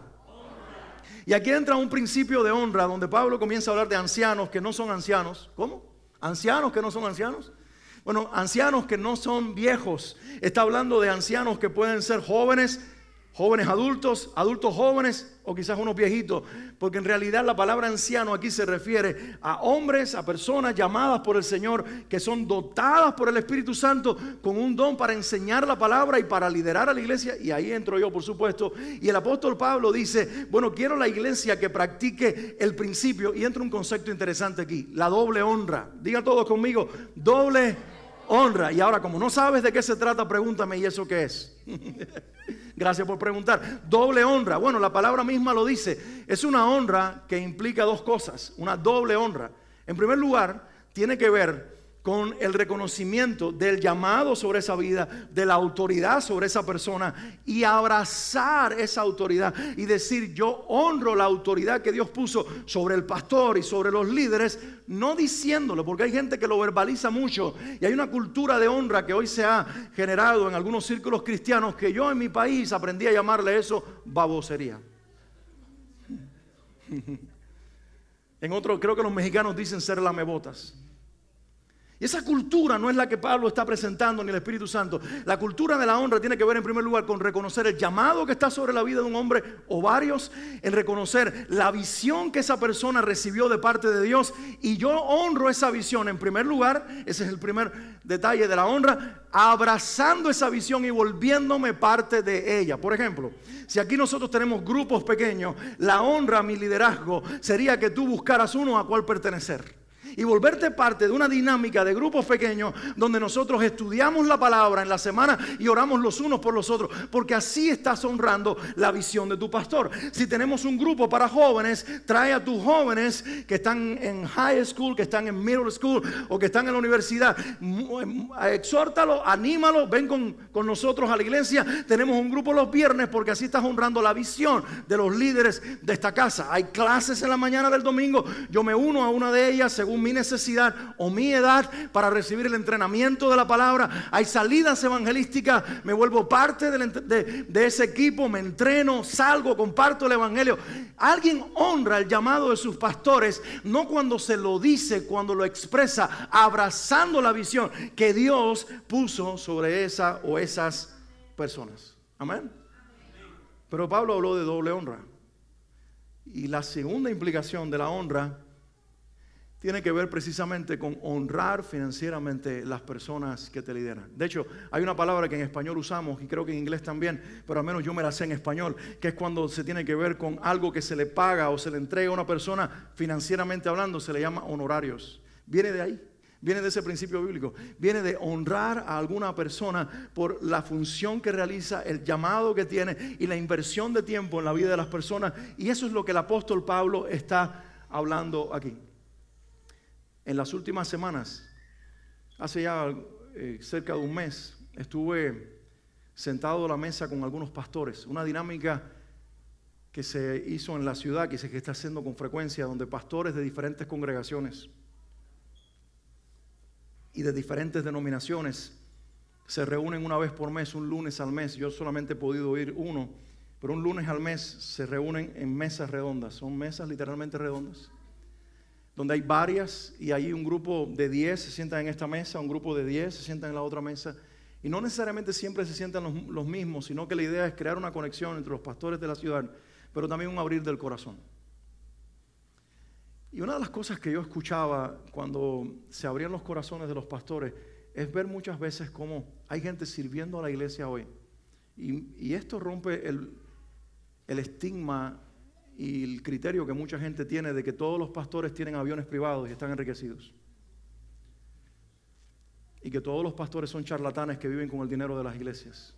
Y aquí entra un principio de honra donde Pablo comienza a hablar de ancianos que no son ancianos. ¿Cómo? ¿Ancianos que no son ancianos? Bueno, ancianos que no son viejos. Está hablando de ancianos que pueden ser jóvenes, jóvenes adultos, adultos jóvenes o quizás unos viejitos, porque en realidad la palabra anciano aquí se refiere a hombres, a personas llamadas por el Señor, que son dotadas por el Espíritu Santo con un don para enseñar la palabra y para liderar a la iglesia. Y ahí entro yo, por supuesto. Y el apóstol Pablo dice, bueno, quiero la iglesia que practique el principio, y entra un concepto interesante aquí, la doble honra. Diga todos conmigo, doble honra. Y ahora, como no sabes de qué se trata, pregúntame, ¿y eso qué es? Gracias por preguntar. Doble honra. Bueno, la palabra misma lo dice. Es una honra que implica dos cosas. Una doble honra. En primer lugar, tiene que ver con el reconocimiento del llamado sobre esa vida, de la autoridad sobre esa persona, y abrazar esa autoridad y decir, yo honro la autoridad que Dios puso sobre el pastor y sobre los líderes, no diciéndolo, porque hay gente que lo verbaliza mucho y hay una cultura de honra que hoy se ha generado en algunos círculos cristianos que yo en mi país aprendí a llamarle eso babosería. En otro, creo que los mexicanos dicen ser lamebotas. Y esa cultura no es la que Pablo está presentando ni el Espíritu Santo. La cultura de la honra tiene que ver en primer lugar con reconocer el llamado que está sobre la vida de un hombre o varios, en reconocer la visión que esa persona recibió de parte de Dios, y yo honro esa visión en primer lugar. Ese es el primer detalle de la honra, abrazando esa visión y volviéndome parte de ella. Por ejemplo, si aquí nosotros tenemos grupos pequeños, la honra a mi liderazgo sería que tú buscaras uno a cual pertenecer y volverte parte de una dinámica de grupos pequeños donde nosotros estudiamos la palabra en la semana y oramos los unos por los otros, porque así estás honrando la visión de tu pastor. Si tenemos un grupo para jóvenes, trae a tus jóvenes que están en high school, que están en middle school o que están en la universidad, exhórtalo, anímalo, ven con nosotros a la iglesia. Tenemos un grupo los viernes porque así estás honrando la visión de los líderes de esta casa. Hay clases en la mañana del domingo, yo me uno a una de ellas según mi necesidad o mi edad para recibir el entrenamiento de la palabra. Hay salidas evangelísticas, me vuelvo parte de ese equipo, me entreno, salgo, comparto el evangelio. Alguien honra el llamado de sus pastores, no cuando se lo dice, cuando lo expresa, abrazando la visión que Dios puso sobre esa o esas personas. Amén. Pero Pablo habló de doble honra, y la segunda implicación de la honra tiene que ver precisamente con honrar financieramente las personas que te lideran. De hecho, hay una palabra que en español usamos, y creo que en inglés también, pero al menos yo me la sé en español, que es cuando se tiene que ver con algo que se le paga o se le entrega a una persona financieramente hablando, se le llama honorarios. Viene de ahí, viene de ese principio bíblico, viene de honrar a alguna persona por la función que realiza, el llamado que tiene y la inversión de tiempo en la vida de las personas. Y eso es lo que el apóstol Pablo está hablando aquí. En las últimas semanas, hace ya cerca de un mes, estuve sentado a la mesa con algunos pastores. Una dinámica que se hizo en la ciudad, que se está haciendo con frecuencia, donde pastores de diferentes congregaciones y de diferentes denominaciones se reúnen una vez por mes, un lunes al mes. Yo solamente he podido ir uno, pero un lunes al mes se reúnen en mesas redondas. Son mesas literalmente redondas, donde hay varias, y ahí un grupo de 10 se sientan en esta mesa, un grupo de 10 se sientan en la otra mesa, y no necesariamente siempre se sientan los mismos, sino que la idea es crear una conexión entre los pastores de la ciudad, pero también un abrir del corazón. Y una de las cosas que yo escuchaba cuando se abrían los corazones de los pastores es ver muchas veces cómo hay gente sirviendo a la iglesia hoy. Y esto rompe el estigma y el criterio que mucha gente tiene de que todos los pastores tienen aviones privados y están enriquecidos. Y que todos los pastores son charlatanes que viven con el dinero de las iglesias.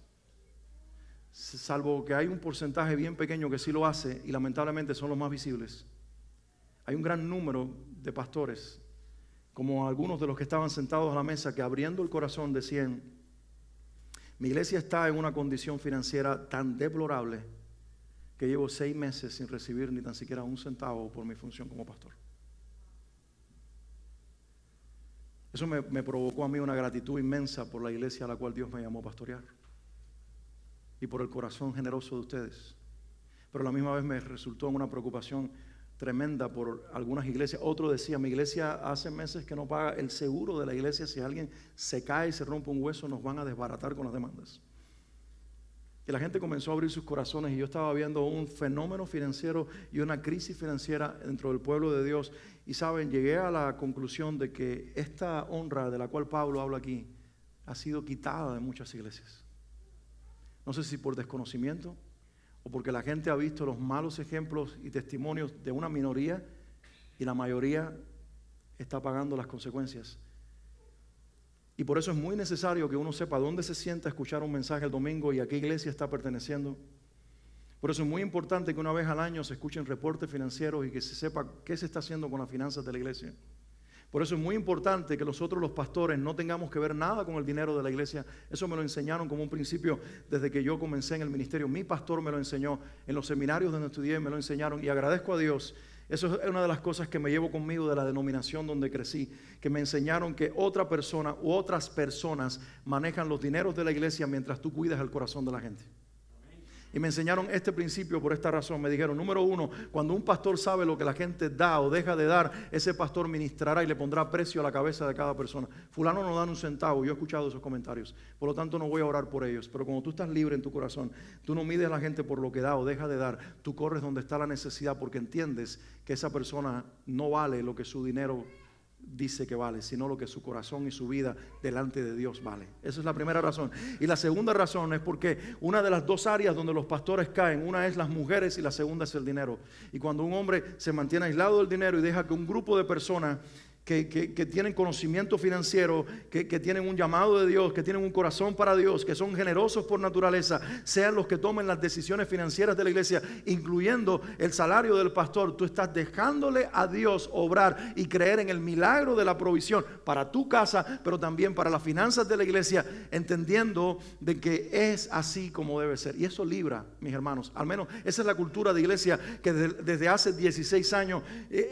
Salvo que hay un porcentaje bien pequeño que sí lo hace, y lamentablemente son los más visibles. Hay un gran número de pastores, como algunos de los que estaban sentados a la mesa, que abriendo el corazón decían: mi iglesia está en una condición financiera tan deplorable que llevo 6 meses sin recibir ni tan siquiera un centavo por mi función como pastor. Eso me provocó a mí una gratitud inmensa por la iglesia a la cual Dios me llamó a pastorear y por el corazón generoso de ustedes. Pero a la misma vez me resultó en una preocupación tremenda por algunas iglesias. Otro decía: mi iglesia hace meses que no paga el seguro de la iglesia. Si alguien se cae y se rompe un hueso, nos van a desbaratar con las demandas. Y la gente comenzó a abrir sus corazones, y yo estaba viendo un fenómeno financiero y una crisis financiera dentro del pueblo de Dios. Y saben, llegué a la conclusión de que esta honra de la cual Pablo habla aquí ha sido quitada de muchas iglesias. No sé si por desconocimiento o porque la gente ha visto los malos ejemplos y testimonios de una minoría, y la mayoría está pagando las consecuencias. Y por eso es muy necesario que uno sepa dónde se sienta a escuchar un mensaje el domingo y a qué iglesia está perteneciendo. Por eso es muy importante que una vez al año se escuchen reportes financieros y que se sepa qué se está haciendo con las finanzas de la iglesia. Por eso es muy importante que nosotros los pastores no tengamos que ver nada con el dinero de la iglesia. Eso me lo enseñaron como un principio desde que yo comencé en el ministerio. Mi pastor me lo enseñó, en los seminarios donde estudié me lo enseñaron, y agradezco a Dios. Eso es una de las cosas que me llevo conmigo de la denominación donde crecí, que me enseñaron que otra persona u otras personas manejan los dineros de la iglesia mientras tú cuidas el corazón de la gente. Y me enseñaron este principio por esta razón. Me dijeron: número 1, cuando un pastor sabe lo que la gente da o deja de dar, ese pastor ministrará y le pondrá precio a la cabeza de cada persona. Fulano no dan un centavo. Yo he escuchado esos comentarios, por lo tanto no voy a orar por ellos. Pero cuando tú estás libre en tu corazón, tú no mides a la gente por lo que da o deja de dar. Tú corres donde está la necesidad, porque entiendes que esa persona no vale lo que su dinero dice que vale, sino lo que su corazón y su vida delante de Dios vale. Esa es la primera razón. Y la segunda razón es porque una de las dos áreas donde los pastores caen, una es las mujeres y la segunda es el dinero. Y cuando un hombre se mantiene aislado del dinero y deja que un grupo de personas que tienen conocimiento financiero, que tienen un llamado de Dios, que tienen un corazón para Dios, que son generosos por naturaleza, sean los que tomen las decisiones financieras de la iglesia, incluyendo el salario del pastor, tú estás dejándole a Dios obrar y creer en el milagro de la provisión para tu casa, pero también para las finanzas de la iglesia, entendiendo de que es así como debe ser. Y eso libra, mis hermanos, al menos esa es la cultura de iglesia que desde hace 16 años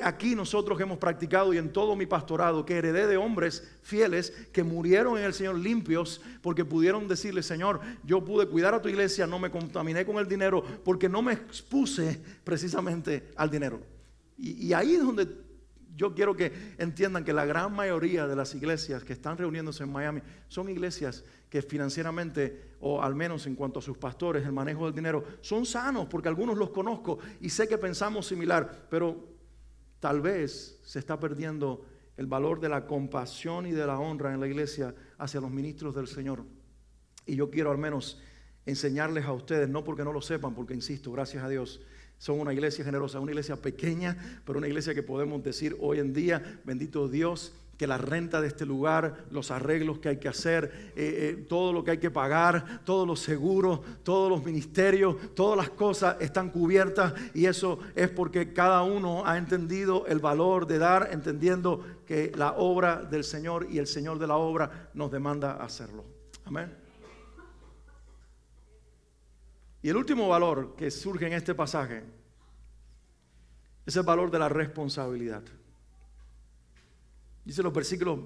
aquí nosotros hemos practicado, y en todo mi pastorado, que heredé de hombres fieles que murieron en el Señor limpios, porque pudieron decirle: Señor, yo pude cuidar a tu iglesia, no me contaminé con el dinero, porque no me expuse precisamente al dinero. Y ahí es donde yo quiero que entiendan que la gran mayoría de las iglesias que están reuniéndose en Miami son iglesias que financieramente, o al menos en cuanto a sus pastores, el manejo del dinero, son sanos, porque algunos los conozco y sé que pensamos similar, pero tal vez se está perdiendo el valor de la compasión y de la honra en la iglesia hacia los ministros del Señor. Y yo quiero al menos enseñarles a ustedes, no porque no lo sepan, porque insisto, gracias a Dios, son una iglesia generosa, una iglesia pequeña, pero una iglesia que podemos decir hoy en día: bendito Dios, que la renta de este lugar, los arreglos que hay que hacer, todo lo que hay que pagar, todos los seguros, todos los ministerios, todas las cosas están cubiertas, y eso es porque cada uno ha entendido el valor de dar, entendiendo que la obra del Señor y el Señor de la obra nos demanda hacerlo. Amén. Y el último valor que surge en este pasaje es el valor de la responsabilidad. Dice los versículos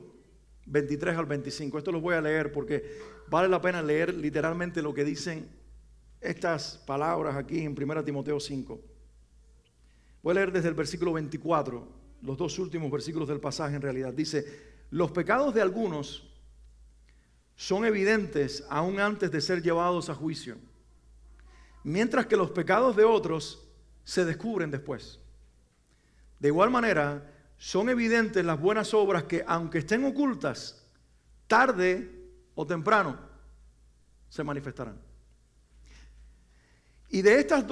23 al 25. Esto los voy a leer porque vale la pena leer literalmente lo que dicen estas palabras aquí en 1 Timoteo 5. Voy a leer desde el versículo 24, los dos últimos versículos del pasaje en realidad. Dice: los pecados de algunos son evidentes aún antes de ser llevados a juicio, mientras que los pecados de otros se descubren después. De igual manera, son evidentes las buenas obras que, aunque estén ocultas, tarde o temprano se manifestarán. Y de estos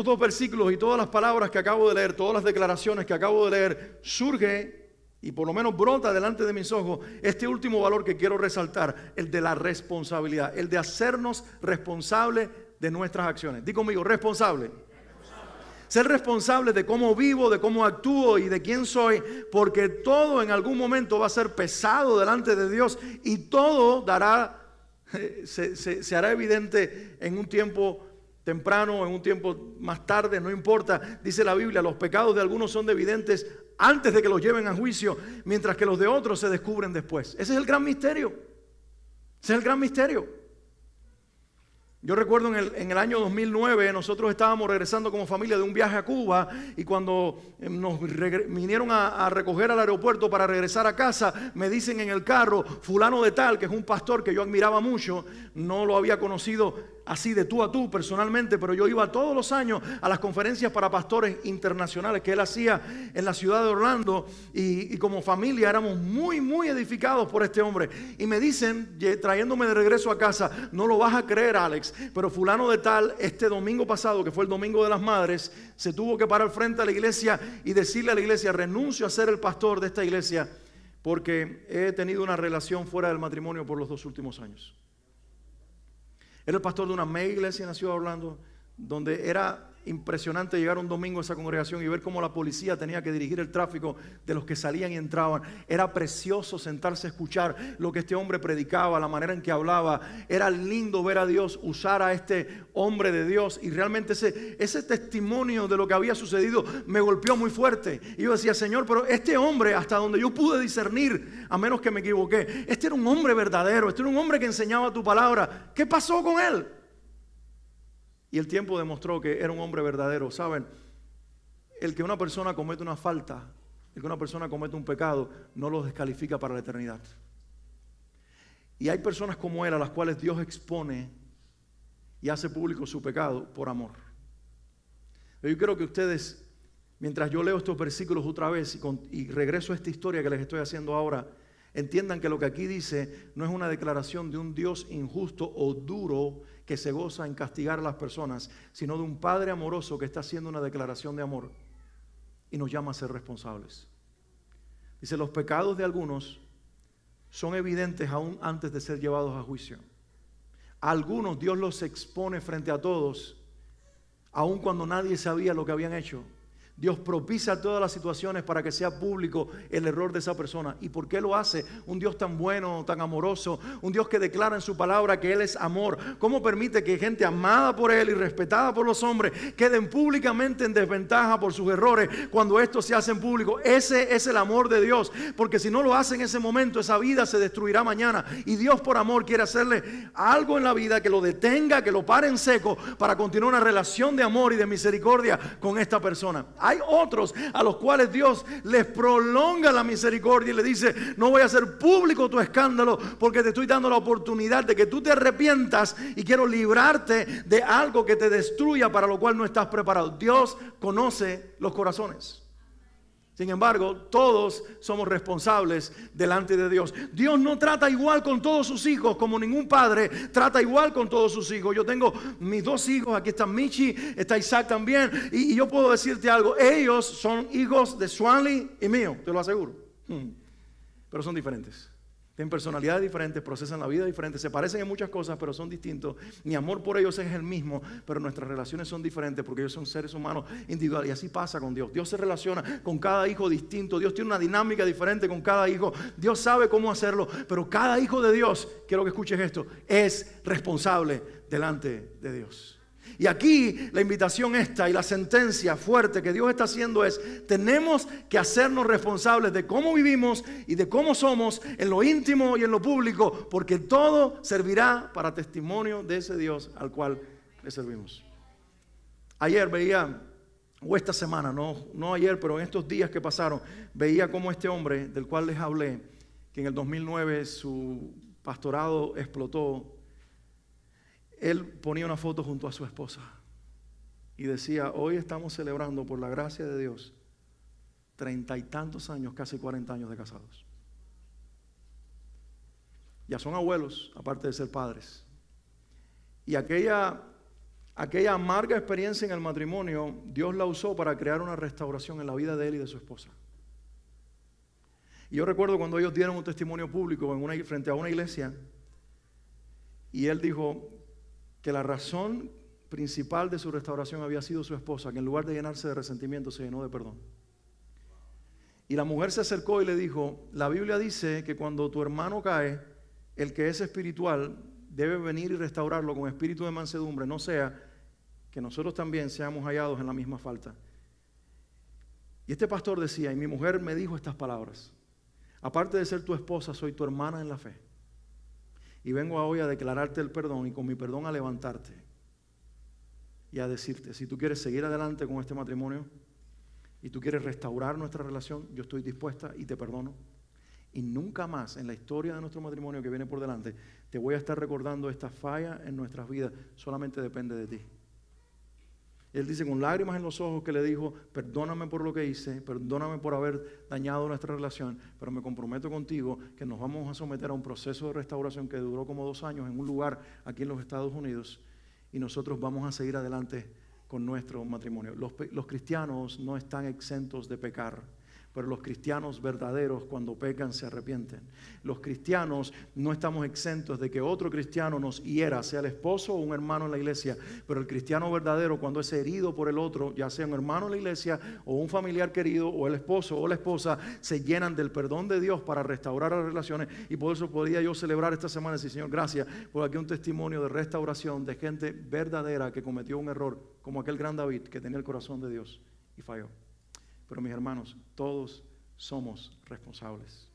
dos versículos y todas las palabras que acabo de leer, todas las declaraciones que acabo de leer, surge, y por lo menos brota delante de mis ojos, este último valor que quiero resaltar, el de la responsabilidad, el de hacernos responsables de nuestras acciones. Di conmigo, responsable. Ser responsable de cómo vivo, de cómo actúo y de quién soy, porque todo en algún momento va a ser pesado delante de Dios y todo se hará evidente en un tiempo temprano, en un tiempo más tarde, no importa. Dice la Biblia, los pecados de algunos son evidentes antes de que los lleven a juicio, mientras que los de otros se descubren después. Ese es el gran misterio. Ese es el gran misterio. Yo recuerdo en el año 2009 nosotros estábamos regresando como familia de un viaje a Cuba y cuando nos vinieron a recoger al aeropuerto para regresar a casa, me dicen en el carro, fulano de tal, que es un pastor que yo admiraba mucho, no lo había conocido así de tú a tú personalmente, pero yo iba todos los años a las conferencias para pastores internacionales que él hacía en la ciudad de Orlando y como familia éramos muy, muy edificados por este hombre. Y me dicen, trayéndome de regreso a casa, no lo vas a creer, Alex, pero fulano de tal, este domingo pasado, que fue el Domingo de las Madres, se tuvo que parar frente a la iglesia y decirle a la iglesia, renuncio a ser el pastor de esta iglesia porque he tenido una relación fuera del matrimonio por los 2 últimos años. Era el pastor de una mega iglesia en la ciudad de Orlando, donde era impresionante llegar un domingo a esa congregación y ver cómo la policía tenía que dirigir el tráfico de los que salían y entraban. Era precioso sentarse a escuchar lo que este hombre predicaba, la manera en que hablaba. Era lindo ver a Dios usar a este hombre de Dios y realmente ese testimonio de lo que había sucedido me golpeó muy fuerte. Y yo decía, Señor, pero este hombre, hasta donde yo pude discernir, a menos que me equivoqué, este era un hombre verdadero, este era un hombre que enseñaba tu palabra. ¿Qué pasó con él? Y el tiempo demostró que era un hombre verdadero. ¿Saben? El que una persona comete una falta, el que una persona comete un pecado, no lo descalifica para la eternidad. Y hay personas como él a las cuales Dios expone y hace público su pecado por amor. Pero yo quiero que ustedes, mientras yo leo estos versículos otra vez y regreso a esta historia que les estoy haciendo ahora, entiendan que lo que aquí dice no es una declaración de un Dios injusto o duro que se goza en castigar a las personas, sino de un Padre amoroso que está haciendo una declaración de amor y nos llama a ser responsables. Dice, los pecados de algunos son evidentes aún antes de ser llevados a juicio. A algunos Dios los expone frente a todos, aun cuando nadie sabía lo que habían hecho. Dios propicia todas las situaciones para que sea público el error de esa persona. ¿Y por qué lo hace? Un Dios tan bueno, tan amoroso, un Dios que declara en su palabra que Él es amor. ¿Cómo permite que gente amada por Él y respetada por los hombres queden públicamente en desventaja por sus errores cuando estos se hacen públicos? Ese es el amor de Dios, porque si no lo hace en ese momento, esa vida se destruirá mañana. Y Dios por amor quiere hacerle algo en la vida que lo detenga, que lo pare en seco para continuar una relación de amor y de misericordia con esta persona. Hay otros a los cuales Dios les prolonga la misericordia y le dice, no voy a hacer público tu escándalo porque te estoy dando la oportunidad de que tú te arrepientas y quiero librarte de algo que te destruya para lo cual no estás preparado. Dios conoce los corazones. Sin embargo, todos somos responsables delante de Dios. Dios no trata igual con todos sus hijos, como ningún padre trata igual con todos sus hijos. Yo tengo mis 2 hijos, aquí está Michi, está Isaac también, y yo puedo decirte algo, ellos son hijos de Swanley y mío, te lo aseguro. Pero son diferentes. Tienen personalidades diferentes, procesan la vida diferente, se parecen en muchas cosas, pero son distintos. Mi amor por ellos es el mismo, pero nuestras relaciones son diferentes porque ellos son seres humanos individuales. Y así pasa con Dios. Dios se relaciona con cada hijo distinto. Dios tiene una dinámica diferente con cada hijo. Dios sabe cómo hacerlo, pero cada hijo de Dios, quiero que escuches esto, es responsable delante de Dios. Y aquí la invitación esta y la sentencia fuerte que Dios está haciendo es: tenemos que hacernos responsables de cómo vivimos y de cómo somos en lo íntimo y en lo público, porque todo servirá para testimonio de ese Dios al cual le servimos. Ayer veía, o esta semana, no ayer, pero en estos días que pasaron, veía cómo este hombre del cual les hablé, que en el 2009 su pastorado explotó, él ponía una foto junto a su esposa y decía: hoy estamos celebrando por la gracia de Dios 30 y tantos años, casi 40 años de casados. Ya son abuelos, aparte de ser padres. Y aquella amarga experiencia en el matrimonio, Dios la usó para crear una restauración en la vida de él y de su esposa. Y yo recuerdo cuando ellos dieron un testimonio público frente a una iglesia, y él dijo que la razón principal de su restauración había sido su esposa, que en lugar de llenarse de resentimiento se llenó de perdón. Y la mujer se acercó y le dijo: la Biblia dice que cuando tu hermano cae, el que es espiritual debe venir y restaurarlo con espíritu de mansedumbre, no sea que nosotros también seamos hallados en la misma falta. Y este pastor decía, y mi mujer me dijo estas palabras: aparte de ser tu esposa, soy tu hermana en la fe. Y vengo hoy a declararte el perdón y con mi perdón a levantarte y a decirte: si tú quieres seguir adelante con este matrimonio y tú quieres restaurar nuestra relación, yo estoy dispuesta y te perdono. Y nunca más en la historia de nuestro matrimonio que viene por delante te voy a estar recordando esta falla en nuestras vidas. Solamente depende de ti. Él dice con lágrimas en los ojos que le dijo: perdóname por lo que hice, perdóname por haber dañado nuestra relación, pero me comprometo contigo que nos vamos a someter a un proceso de restauración que duró como 2 años en un lugar aquí en los Estados Unidos, y nosotros vamos a seguir adelante con nuestro matrimonio. Los cristianos no están exentos de pecar, pero los cristianos verdaderos cuando pecan se arrepienten. Los cristianos no estamos exentos de que otro cristiano nos hiera, sea el esposo o un hermano en la iglesia, pero el cristiano verdadero cuando es herido por el otro, ya sea un hermano en la iglesia o un familiar querido o el esposo o la esposa, se llenan del perdón de Dios para restaurar las relaciones. Y por eso podía yo celebrar esta semana y decir: Señor, gracias por aquí un testimonio de restauración de gente verdadera que cometió un error, como aquel gran David que tenía el corazón de Dios y falló. Pero mis hermanos, todos somos responsables.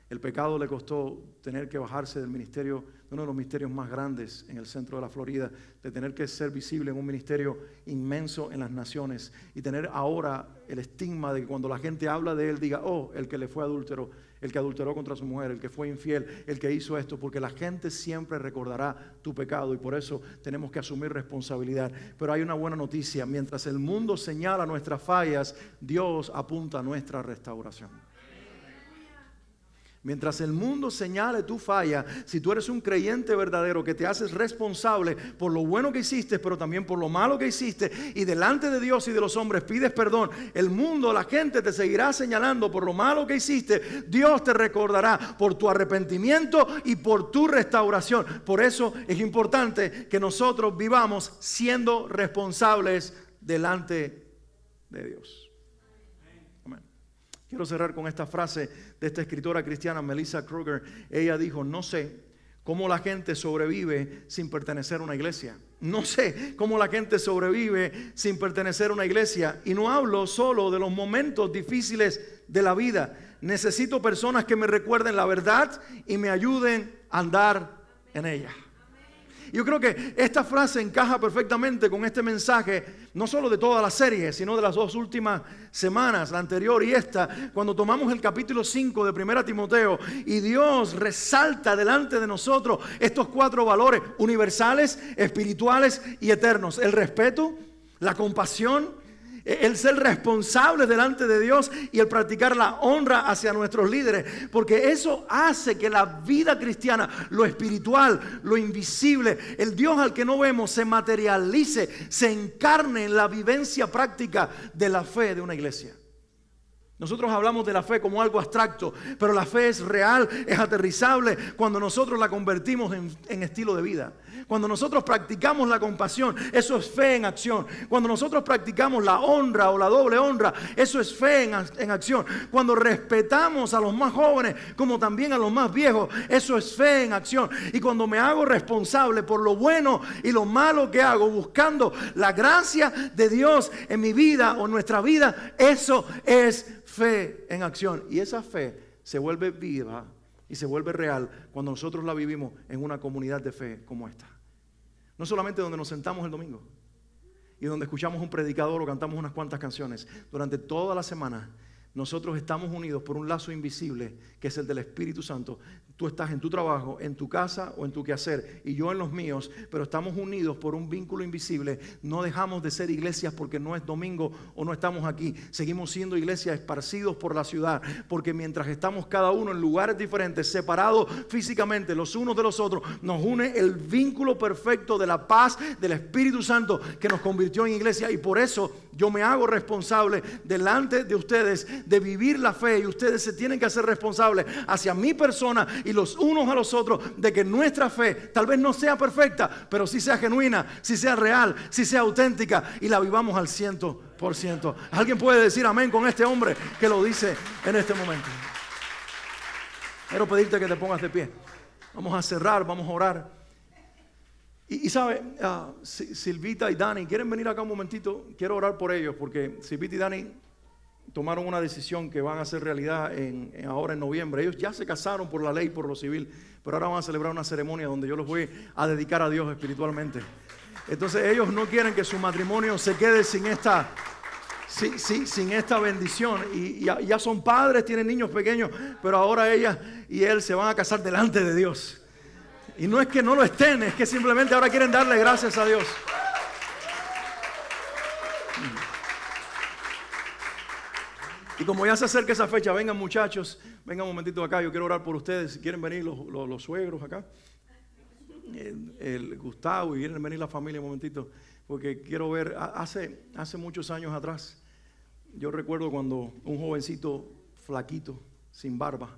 El pecado le costó tener que bajarse del ministerio, de uno de los ministerios más grandes en el centro de la Florida, de tener que ser visible en un ministerio inmenso en las naciones y tener ahora el estigma de que cuando la gente habla de él diga: oh, el que le fue adúltero, el que adulteró contra su mujer, el que fue infiel, el que hizo esto, porque la gente siempre recordará tu pecado y por eso tenemos que asumir responsabilidad. Pero hay una buena noticia: mientras el mundo señala nuestras fallas, Dios apunta a nuestra restauración. Mientras el mundo señale tu falla, si tú eres un creyente verdadero que te haces responsable por lo bueno que hiciste, pero también por lo malo que hiciste, y delante de Dios y de los hombres pides perdón, el mundo, la gente te seguirá señalando por lo malo que hiciste. Dios te recordará por tu arrepentimiento y por tu restauración. Por eso es importante que nosotros vivamos siendo responsables delante de Dios. Quiero cerrar con esta frase de esta escritora cristiana, Melissa Kruger. Ella dijo: no sé cómo la gente sobrevive sin pertenecer a una iglesia. No sé cómo la gente sobrevive sin pertenecer a una iglesia. Y no hablo solo de los momentos difíciles de la vida. Necesito personas que me recuerden la verdad y me ayuden a andar en ella. Yo creo que esta frase encaja perfectamente con este mensaje, no solo de toda la serie, sino de las 2 últimas semanas, la anterior y esta, cuando tomamos el capítulo 5 de 1 Timoteo y Dios resalta delante de nosotros estos 4 valores universales, espirituales y eternos: el respeto, la compasión, el ser responsable delante de Dios y el practicar la honra hacia nuestros líderes, porque eso hace que la vida cristiana, lo espiritual, lo invisible, el Dios al que no vemos, se materialice, se encarne en la vivencia práctica de la fe de una iglesia. Nosotros hablamos de la fe como algo abstracto, pero la fe es real, es aterrizable cuando nosotros la convertimos en estilo de vida. Cuando nosotros practicamos la compasión, eso es fe en acción. Cuando nosotros practicamos la honra o la doble honra, eso es fe en acción. Cuando respetamos a los más jóvenes como también a los más viejos, eso es fe en acción. Y cuando me hago responsable por lo bueno y lo malo que hago, buscando la gracia de Dios en mi vida o en nuestra vida, eso es fe en acción. Y esa fe se vuelve viva y se vuelve real cuando nosotros la vivimos en una comunidad de fe como esta. No solamente donde nos sentamos el domingo y donde escuchamos un predicador o cantamos unas cuantas canciones. Durante toda la semana nosotros estamos unidos por un lazo invisible que es el del Espíritu Santo. Tú estás en tu trabajo, en tu casa o en tu quehacer y yo en los míos, pero estamos unidos por un vínculo invisible. No dejamos de ser iglesias porque no es domingo o no estamos aquí. Seguimos siendo iglesias esparcidos por la ciudad, porque mientras estamos cada uno en lugares diferentes, separados físicamente los unos de los otros, nos une el vínculo perfecto de la paz del Espíritu Santo que nos convirtió en iglesia. Y por eso yo me hago responsable delante de ustedes de vivir la fe, y ustedes se tienen que hacer responsables hacia mi persona y los unos a los otros de que nuestra fe tal vez no sea perfecta, pero sí sea genuina, sí sea real, sí sea auténtica y la vivamos al 100%. ¿Alguien puede decir amén con este hombre que lo dice en este momento? Quiero pedirte que te pongas de pie. Vamos a cerrar, vamos a orar. Y sabe, Silvita y Dani, ¿quieren venir acá un momentito? Quiero orar por ellos porque Silvita y Dani tomaron una decisión que van a hacer realidad ahora en noviembre. Ellos ya se casaron por la ley, por lo civil, pero ahora van a celebrar una ceremonia donde yo los voy a dedicar a Dios espiritualmente. Entonces ellos no quieren que su matrimonio se quede sin esta bendición. Y ya son padres, tienen niños pequeños, pero ahora ella y él se van a casar delante de Dios. Y no es que no lo estén, es que simplemente ahora quieren darle gracias a Dios. Y como ya se acerca esa fecha, vengan muchachos, vengan un momentito acá, yo quiero orar por ustedes. Si quieren venir los suegros acá, el Gustavo, y quieren venir la familia un momentito, porque quiero ver, hace muchos años atrás, yo recuerdo cuando un jovencito flaquito, sin barba,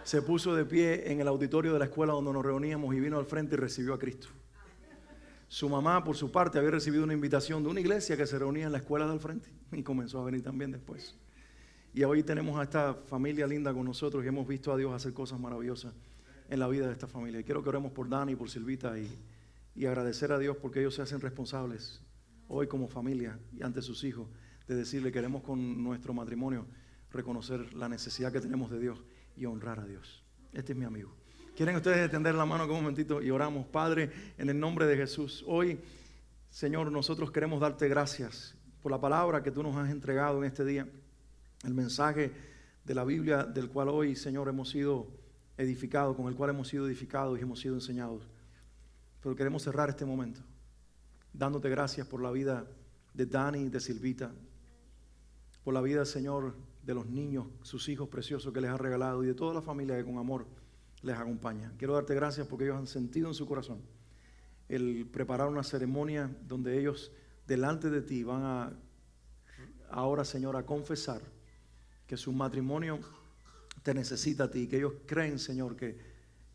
se puso de pie en el auditorio de la escuela donde nos reuníamos y vino al frente y recibió a Cristo. Su mamá, por su parte, había recibido una invitación de una iglesia que se reunía en la escuela del frente y comenzó a venir también después. Y hoy tenemos a esta familia linda con nosotros y hemos visto a Dios hacer cosas maravillosas en la vida de esta familia. Y quiero que oremos por Dani y por Silvita y agradecer a Dios porque ellos se hacen responsables hoy como familia y ante sus hijos de decirle: queremos con nuestro matrimonio reconocer la necesidad que tenemos de Dios y honrar a Dios. Este es mi amigo. ¿Quieren ustedes extender la mano con un momentito y oramos? Padre, en el nombre de Jesús, hoy, Señor, nosotros queremos darte gracias por la palabra que tú nos has entregado en este día, el mensaje de la Biblia del cual hoy, Señor, hemos sido edificados, con el cual hemos sido edificados y hemos sido enseñados. Pero queremos cerrar este momento dándote gracias por la vida de Dani, de Silvita, por la vida, Señor, de los niños, sus hijos preciosos que les has regalado y de toda la familia que con amor les acompaña. Quiero darte gracias porque ellos han sentido en su corazón el preparar una ceremonia donde ellos delante de ti van ahora, Señor, a confesar que su matrimonio te necesita a ti, que ellos creen, Señor, que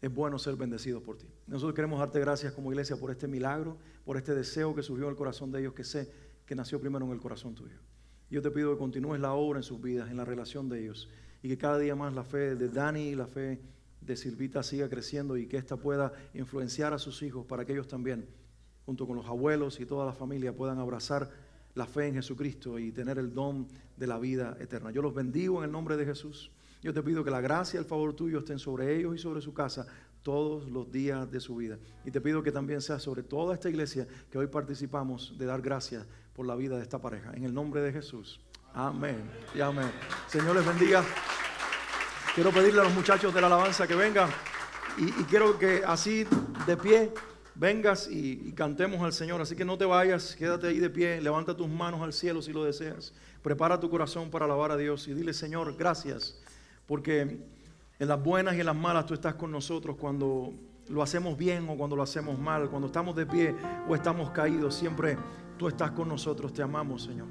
es bueno ser bendecidos por ti. Nosotros queremos darte gracias como iglesia por este milagro, por este deseo que surgió en el corazón de ellos, que sé que nació primero en el corazón tuyo. Yo te pido que continúes la obra en sus vidas, en la relación de ellos, y que cada día más la fe de Dani y la fe de Silvita siga creciendo y que ésta pueda influenciar a sus hijos para que ellos también, junto con los abuelos y toda la familia, puedan abrazar la fe en Jesucristo y tener el don de la vida eterna. Yo los bendigo en el nombre de Jesús. Yo te pido que la gracia y el favor tuyo estén sobre ellos y sobre su casa todos los días de su vida. Y te pido que también sea sobre toda esta iglesia que hoy participamos de dar gracias por la vida de esta pareja. En el nombre de Jesús. Amén y amén. Señor les bendiga. Quiero pedirle a los muchachos de la alabanza que vengan y quiero que así de pie vengas y cantemos al Señor. Así que no te vayas, quédate ahí de pie, levanta tus manos al cielo si lo deseas. Prepara tu corazón para alabar a Dios y dile: Señor, gracias, porque en las buenas y en las malas tú estás con nosotros, cuando lo hacemos bien o cuando lo hacemos mal, cuando estamos de pie o estamos caídos, siempre tú estás con nosotros. Te amamos, Señor.